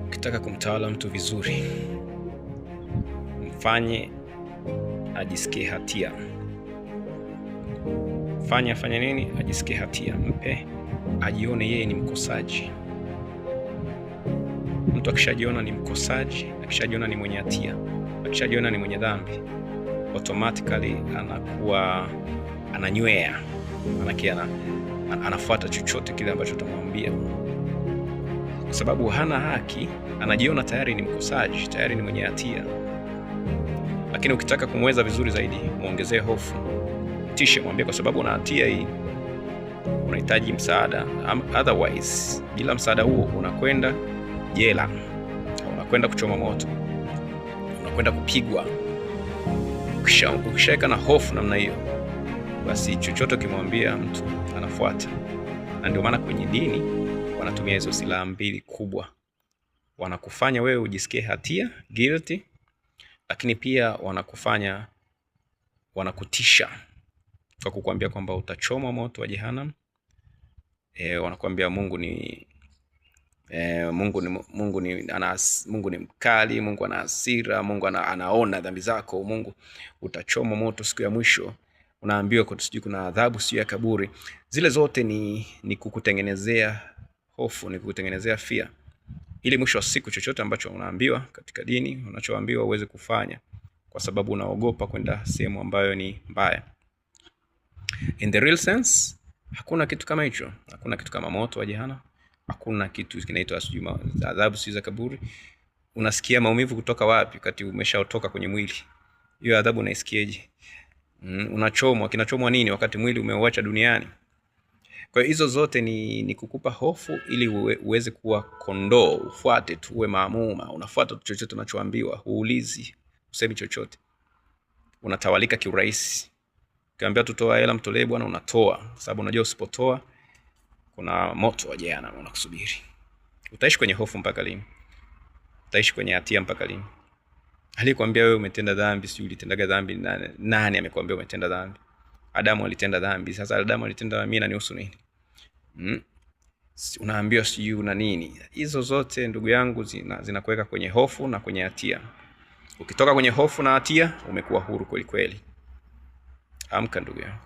Ukitaka kumtawala mtu vizuri, mfanye ajisikie hatia. Fanya nini? Ajisikie hatia. Mpe ajione yeye ni mkosaji. Mtu akishajiona ni mkosaji, akishajiona ni mwenye hatia, akishajiona ni mwenye dhambi, automatically anakuwa ananywea, anafuata chochote kile ambacho utamwambia, kwa sababu hana haki. Anajiona tayari ni mkosaji, tayari ni mwenye hatia. Lakini ukitaka kumweza vizuri zaidi, muongezee hofu, tishe, mwambie kwa sababu una hatia hii, unahitaji msaada. Otherwise, bila msaada huo unakwenda jela, unakwenda kuchoma moto, unakwenda kupigwa. Ukishaweka na hofu namna hiyo, basi chochote ukimwambia mtu anafuata. Na ndio maana kwenye dini wanatumia hizo silaha mbili kubwa. Wanakufanya wewe ujisikie hatia, guilty, lakini pia wanakutisha kwa kukuambia kwamba utachoma moto wa jehanamu. Wanakuambia Mungu ni mkali, Mungu ana hasira, Mungu anaona dhambi zako, Mungu utachoma moto siku ya mwisho. Unaambiwa kuna adhabu siku ya kaburi. Zile zote ni kukutengenezea hofu, ni kukutengenezea fear, ili mwisho wa siku chochote ambacho unaambiwa katika dini, unachoambiwa uweze kufanya, kwa sababu unaogopa kwenda sehemu ambayo ni mbaya. In the real sense, hakuna kitu kama hicho. Hakuna kitu kama moto wa jehanamu. Hakuna kitu kinaitwa adhabu siku za kaburi. Unasikia maumivu kutoka wapi wakati umeshaotoka kwenye mwili? Hiyo adhabu unaisikiaje? Unachomwa, kinachomwa nini wakati mwili umeuacha duniani? Kwa hiyo hizo zote ni kukupa hofu ili uweze kuwa kondoo, ufuate tu, uwe maamuma, unafuata chochote unachoambiwa, uulizi, usemi chochote. Unatawalika kiurahisi. Ukiambia tutoa hela, mtolee bwana, unatoa, sababu unajua usipotoa kuna moto wa jehanamu unakusubiri. Utaishi kwenye hofu mpaka lini? Utaishi kwenye hatia mpaka lini? Alikwambia wewe umetenda dhambi, sio ulitendaga dhambi? Nani amekwambia umetenda dhambi? Adamu alitenda dhambi. Sasa Adamu alitenda dhambi, na nihusu nini? Unaambiwa sio una nini? Hizo zote ndugu yangu zinakuweka kwenye hofu na kwenye hatia. Ukitoka kwenye hofu na hatia, umekuwa huru kweli kweli. Amka ndugu yangu.